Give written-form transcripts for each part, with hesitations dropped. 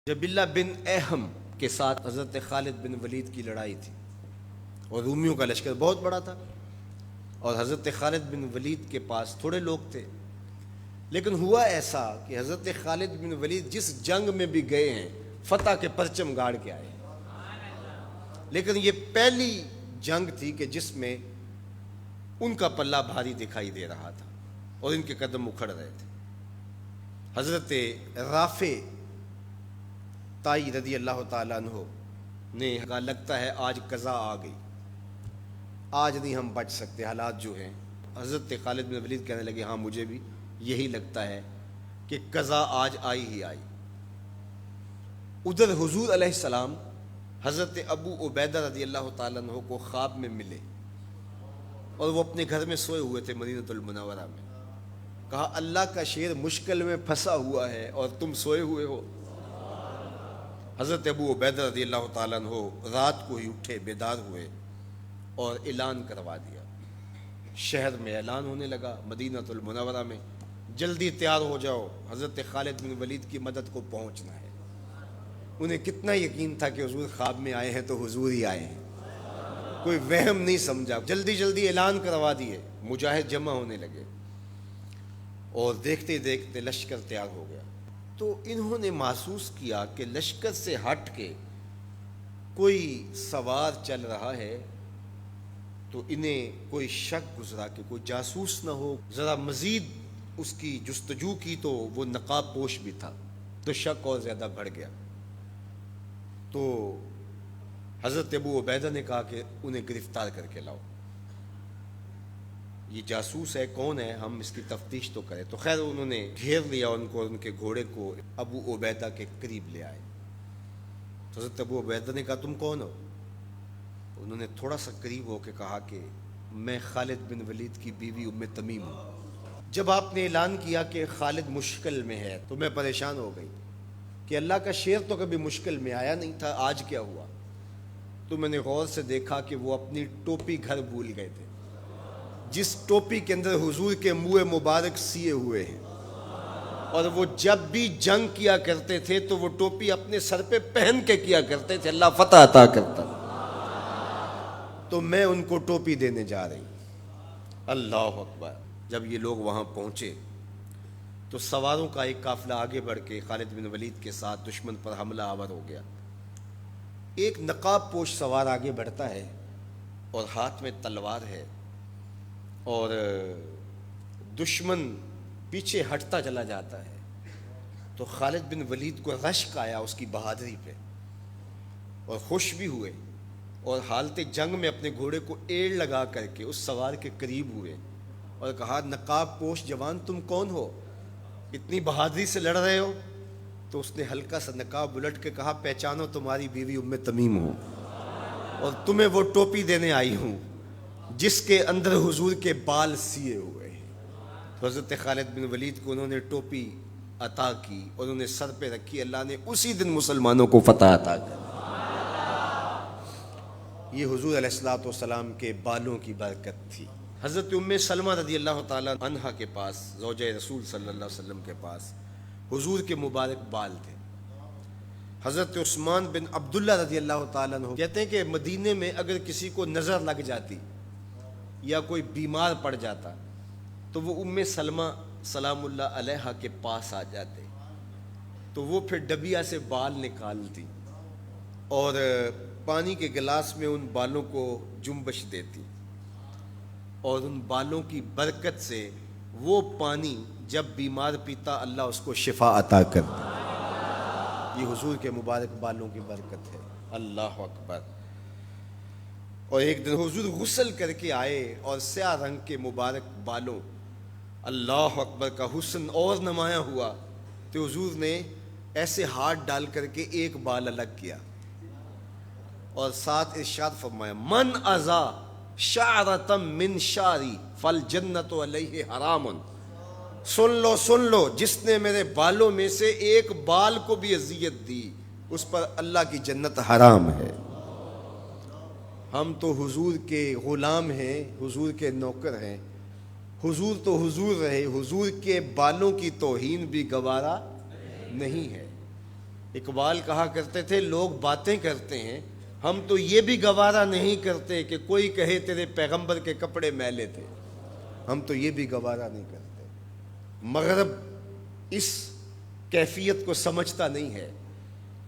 جبلہ بن اہم کے ساتھ حضرت خالد بن ولید کی لڑائی تھی اور رومیوں کا لشکر بہت بڑا تھا اور حضرت خالد بن ولید کے پاس تھوڑے لوگ تھے. لیکن ہوا ایسا کہ حضرت خالد بن ولید جس جنگ میں بھی گئے ہیں فتح کے پرچم گاڑ کے آئے, لیکن یہ پہلی جنگ تھی کہ جس میں ان کا پلہ بھاری دکھائی دے رہا تھا اور ان کے قدم اکھڑ رہے تھے. حضرت رافع تائی رضی اللہ تعالیٰ عنہ نے کہا لگتا ہے آج قضا آ گئی, آج نہیں ہم بچ سکتے حالات جو ہیں. حضرت خالد بن ولید کہنے لگے ہاں مجھے بھی یہی لگتا ہے کہ قضا آج آئی ہی آئی. ادھر حضور علیہ السلام حضرت ابو عبیدہ رضی اللہ تعالیٰ عنہ کو خواب میں ملے اور وہ اپنے گھر میں سوئے ہوئے تھے مدینہ المنورہ میں. کہا اللہ کا شیر مشکل میں پھنسا ہوا ہے اور تم سوئے ہوئے ہو. حضرت ابو عبیدہ رضی اللہ تعالیٰ عنہ رات کو ہی اٹھے, بیدار ہوئے اور اعلان کروا دیا. شہر میں اعلان ہونے لگا مدینہ المنورہ میں, جلدی تیار ہو جاؤ, حضرت خالد بن ولید کی مدد کو پہنچنا ہے. انہیں کتنا یقین تھا کہ حضور خواب میں آئے ہیں تو حضور ہی آئے ہیں, کوئی وہم نہیں سمجھا. جلدی جلدی اعلان کروا دیے, مجاہد جمع ہونے لگے اور دیکھتے دیکھتے لشکر تیار ہو گیا. تو انہوں نے محسوس کیا کہ لشکر سے ہٹ کے کوئی سوار چل رہا ہے, تو انہیں کوئی شک گزرا کہ کوئی جاسوس نہ ہو. ذرا مزید اس کی جستجو کی تو وہ نقاب پوش بھی تھا, تو شک اور زیادہ بڑھ گیا. تو حضرت ابو عبیدہ نے کہا کہ انہیں گرفتار کر کے لاؤ, یہ جاسوس ہے, کون ہے, ہم اس کی تفتیش تو کریں. تو خیر انہوں نے گھیر لیا ان کو, ان کے گھوڑے کو ابو عبیدہ کے قریب لے آئے. تو حضرت ابو عبیدہ نے کہا تم کون ہو؟ انہوں نے تھوڑا سا قریب ہو کے کہا کہ میں خالد بن ولید کی بیوی ام تمیم ہوں. جب آپ نے اعلان کیا کہ خالد مشکل میں ہے تو میں پریشان ہو گئی کہ اللہ کا شیر تو کبھی مشکل میں آیا نہیں تھا, آج کیا ہوا؟ تو میں نے غور سے دیکھا کہ وہ اپنی ٹوپی گھر بھول گئے تھے, جس ٹوپی کے اندر حضور کے منہ مبارک سیے ہوئے ہیں, اور وہ جب بھی جنگ کیا کرتے تھے تو وہ ٹوپی اپنے سر پہ پہن کے کیا کرتے تھے, اللہ فتح عطا کرتا. تو میں ان کو ٹوپی دینے جا رہی. اللہ اکبر. جب یہ لوگ وہاں پہنچے تو سواروں کا ایک قافلہ آگے بڑھ کے خالد بن ولید کے ساتھ دشمن پر حملہ آور ہو گیا. ایک نقاب پوش سوار آگے بڑھتا ہے اور ہاتھ میں تلوار ہے, اور دشمن پیچھے ہٹتا چلا جاتا ہے. تو خالد بن ولید کو رشک آیا اس کی بہادری پہ اور خوش بھی ہوئے, اور حالت جنگ میں اپنے گھوڑے کو ایڑ لگا کر کے اس سوار کے قریب ہوئے اور کہا نقاب پوش جوان تم کون ہو, اتنی بہادری سے لڑ رہے ہو؟ تو اس نے ہلکا سا نقاب الٹ کے کہا پہچانو تمہاری بیوی ام تمیم ہوں, اور تمہیں وہ ٹوپی دینے آئی ہوں جس کے اندر حضور کے بال سیے ہوئے ہیں. تو حضرت خالد بن ولید کو انہوں نے ٹوپی عطا کی اور انہیں سر پہ رکھی. اللہ نے اسی دن مسلمانوں کو فتح عطا کر. یہ حضور علیہ الصلوۃ والسلام کے بالوں کی برکت تھی. حضرت ام سلمہ رضی اللہ تعالیٰ عنہا کے پاس, زوجہ رسول صلی اللہ علیہ وسلم کے پاس حضور کے مبارک بال تھے. حضرت عثمان بن عبداللہ رضی اللہ تعالیٰ عنہ کہتے ہیں کہ مدینے میں اگر کسی کو نظر لگ جاتی یا کوئی بیمار پڑ جاتا تو وہ ام سلمہ سلام اللہ علیہا کے پاس آ جاتے, تو وہ پھر ڈبیا سے بال نکالتی اور پانی کے گلاس میں ان بالوں کو جنبش دیتی, اور ان بالوں کی برکت سے وہ پانی جب بیمار پیتا اللہ اس کو شفا عطا کرتا. یہ حضور کے مبارک بالوں کی برکت ہے. اللہ اکبر. اور ایک دن حضور غسل کر کے آئے اور سیاہ رنگ کے مبارک بالوں, اللہ اکبر, کا حسن اور نمایاں ہوا. تو حضور نے ایسے ہاتھ ڈال کر کے ایک بال الگ کیا اور ساتھ ارشاد فرمایا من ازا شعرتم من شعری فالجنت علیہ حرام. سن لو جس نے میرے بالوں میں سے ایک بال کو بھی اذیت دی اس پر اللہ کی جنت حرام ہے. ہم تو حضور کے غلام ہیں, حضور کے نوکر ہیں. حضور تو حضور رہے, حضور کے بالوں کی توہین بھی گوارا نہیں ہے. اقبال کہا کرتے تھے لوگ باتیں کرتے ہیں، ہم تو یہ بھی گوارا نہیں کرتے کہ کوئی کہے تیرے پیغمبر کے کپڑے میلے تھے، ہم تو یہ بھی گوارا نہیں کرتے۔ مغرب اس کیفیت کو سمجھتا نہیں ہے،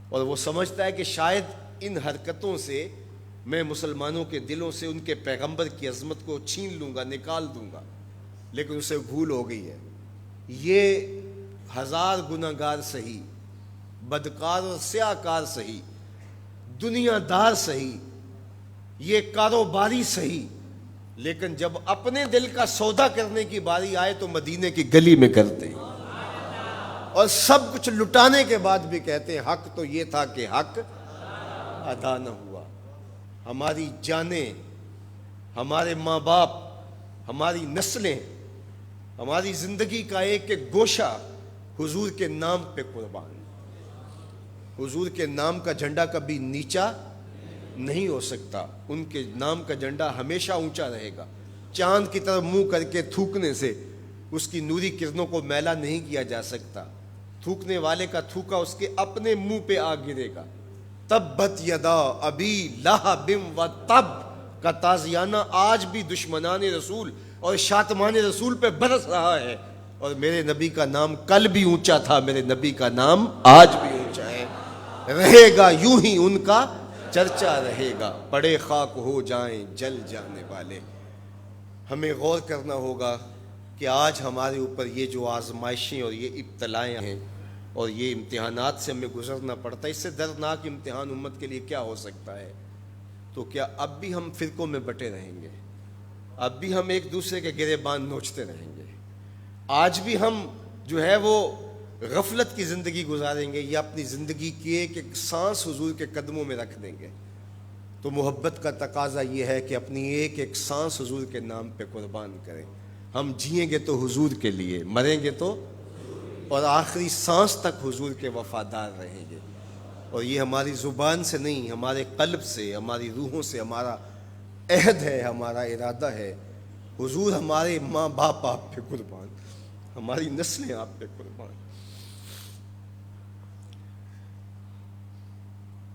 اور وہ سمجھتا ہے کہ شاید ان حرکتوں سے میں مسلمانوں کے دلوں سے ان کے پیغمبر کی عظمت کو چھین لوں گا، نکال دوں گا، لیکن اسے بھول ہو گئی ہے۔ یہ ہزار گناہگار سہی، بدکار اور سیاہ کار سہی، دنیا دار سہی، یہ کاروباری سہی، لیکن جب اپنے دل کا سودا کرنے کی باری آئے تو مدینے کی گلی میں کرتے ہیں، اور سب کچھ لٹانے کے بعد بھی کہتے ہیں حق تو یہ تھا کہ حق ادا نہ ہوا۔ ہماری جانیں، ہمارے ماں باپ، ہماری نسلیں، ہماری زندگی کا ایک ایک گوشہ حضور کے نام پہ قربان۔ حضور کے نام کا جھنڈا کبھی نیچا نہیں ہو سکتا، ان کے نام کا جھنڈا ہمیشہ اونچا رہے گا۔ چاند کی طرف منہ کر کے تھوکنے سے اس کی نوری کرنوں کو میلا نہیں کیا جا سکتا، تھوکنے والے کا تھوکا اس کے اپنے منہ پہ آ گرے گا۔ تبت یدا ابی لہب و تب کا تازیانہ آج بھی دشمنان رسول اور شاتمان رسول پہ برس رہا ہے، اور میرے نبی کا نام کل بھی اونچا تھا، میرے نبی کا نام آج بھی اونچا ہے، رہے گا یوں ہی ان کا چرچا رہے گا، پڑے خاک ہو جائیں جل جانے والے۔ ہمیں غور کرنا ہوگا کہ آج ہمارے اوپر یہ جو آزمائشیں اور یہ ابتلائیں ہیں اور یہ امتحانات سے ہمیں گزرنا پڑتا ہے، اس سے دردناک امتحان امت کے لیے کیا ہو سکتا ہے؟ تو کیا اب بھی ہم فرقوں میں بٹے رہیں گے؟ اب بھی ہم ایک دوسرے کے گریبان نوچتے رہیں گے؟ آج بھی ہم جو ہے وہ غفلت کی زندگی گزاریں گے، یا اپنی زندگی کی ایک ایک سانس حضور کے قدموں میں رکھ دیں گے؟ تو محبت کا تقاضا یہ ہے کہ اپنی ایک ایک سانس حضور کے نام پہ قربان کریں۔ ہم جئیں گے تو حضور کے لیے، مریں گے تو، اور آخری سانس تک حضور کے وفادار رہیں گے۔ اور یہ ہماری زبان سے نہیں، ہمارے قلب سے، ہماری روحوں سے ہمارا عہد ہے، ہمارا ارادہ ہے۔ حضور ہمارے ماں باپ آپ پہ قربان، ہماری نسلیں آپ پہ قربان۔